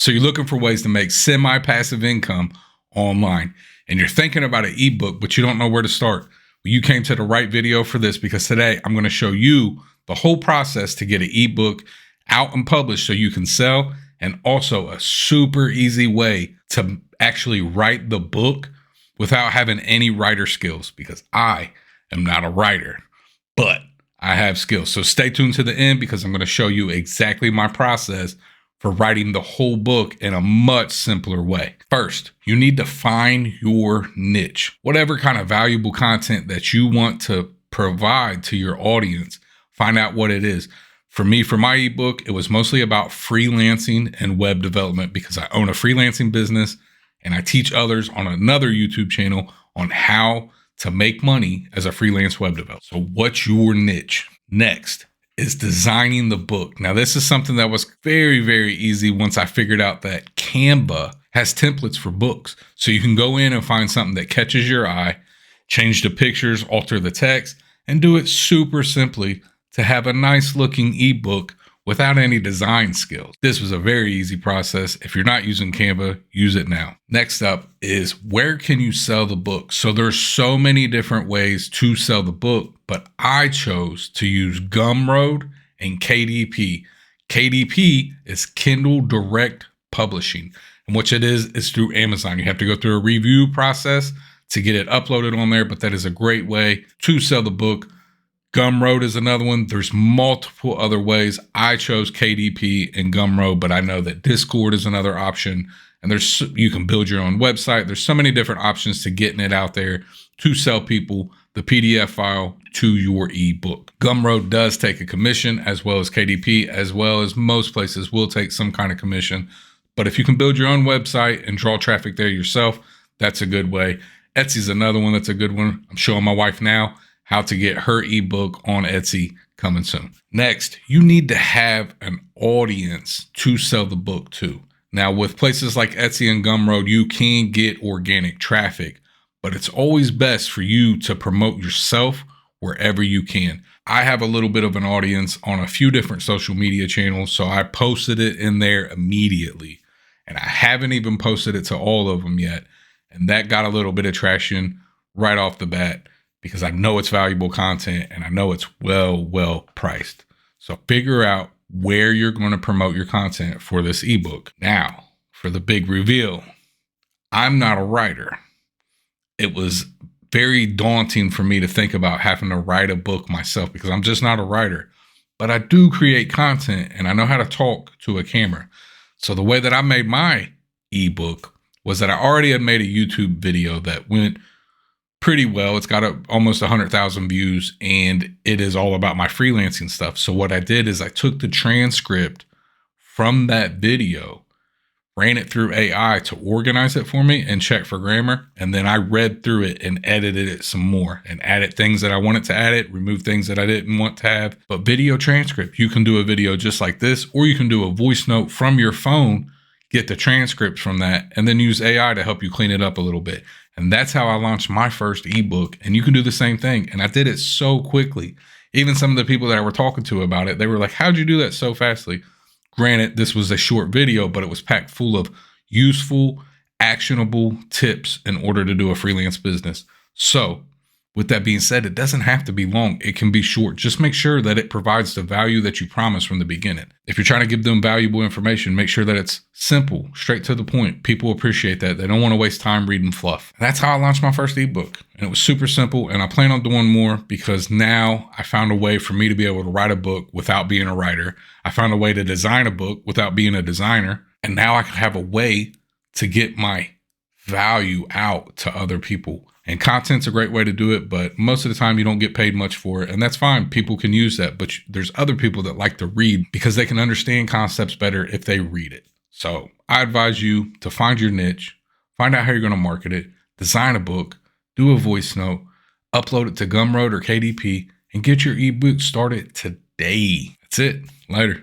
So you're looking for ways to make semi-passive income online, and you're thinking about an ebook, but you don't know where to start. Well, you came to the right video for this, because today I'm going to show you the whole process to get an ebook out and published so you can sell, and also a super easy way to actually write the book without having any writer skills, because I am not a writer, but I have skills. So stay tuned to the end, because I'm going to show you exactly my process for writing the whole book in a much simpler way. First, you need to find your niche. Whatever kind of valuable content that you want to provide to your audience, find out what it is. For me, for my ebook, it was mostly about freelancing and web development, because I own a freelancing business and I teach others on another YouTube channel on how to make money as a freelance web developer. So what's your niche? Next is designing the book. Now, this is something that was very, very easy once I figured out that Canva has templates for books. So you can go in and find something that catches your eye, change the pictures, alter the text, and do it super simply to have a nice looking ebook without any design skills. This was a very easy process. If you're not using Canva, use it now. Next up is, where can you sell the book? So there's so many different ways to sell the book, but I chose to use Gumroad and KDP. KDP is Kindle Direct Publishing. And what it is through Amazon. You have to go through a review process to get it uploaded on there, but that is a great way to sell the book. Gumroad is another one. There's multiple other ways. I chose KDP and Gumroad, but I know that Discord is another option. And you can build your own website. There's so many different options to getting it out there to sell people the PDF file to your ebook. Gumroad does take a commission, as well as KDP, as well as most places will take some kind of commission. But if you can build your own website and draw traffic there yourself, that's a good way. Etsy is another one that's a good one. I'm showing my wife now how to get her ebook on Etsy, coming soon. Next, you need to have an audience to sell the book to. Now, with places like Etsy and Gumroad, you can get organic traffic, but it's always best for you to promote yourself wherever you can. I have a little bit of an audience on a few different social media channels, so I posted it in there immediately, and I haven't even posted it to all of them yet. And that got a little bit of traction right off the bat, because I know it's valuable content and I know it's well priced. So figure out where you're going to promote your content for this ebook. Now, for the big reveal, I'm not a writer. It was very daunting for me to think about having to write a book myself, because I'm just not a writer. But I do create content and I know how to talk to a camera. So the way that I made my ebook was that I already had made a YouTube video that went pretty well. It's got almost 100,000 views, and it is all about my freelancing stuff. So what I did is I took the transcript from that video, ran it through AI to organize it for me and check for grammar. And then I read through it and edited it some more and added things that I wanted to add it, remove things that I didn't want to have. But video transcript, you can do a video just like this, or you can do a voice note from your phone, get the transcript from that, and then use AI to help you clean it up a little bit. And that's how I launched my first ebook. And you can do the same thing. And I did it so quickly. Even some of the people that I were talking to about it, they were like, how'd you do that so fastly? Granted, this was a short video, but it was packed full of useful, actionable tips in order to do a freelance business. So with that being said, it doesn't have to be long. It can be short. Just make sure that it provides the value that you promised from the beginning. If you're trying to give them valuable information, make sure that it's simple, straight to the point. People appreciate that. They don't want to waste time reading fluff. And that's how I launched my first ebook. And it was super simple. And I plan on doing more, because now I found a way for me to be able to write a book without being a writer. I found a way to design a book without being a designer. And now I can have a way to get my value out to other people. And content's a great way to do it, but most of the time you don't get paid much for it. And that's fine. People can use that. But there's other people that like to read because they can understand concepts better if they read it. So I advise you to find your niche, find out how you're going to market it, design a book, do a voice note, upload it to Gumroad or KDP, and get your ebook started today. That's it. Later.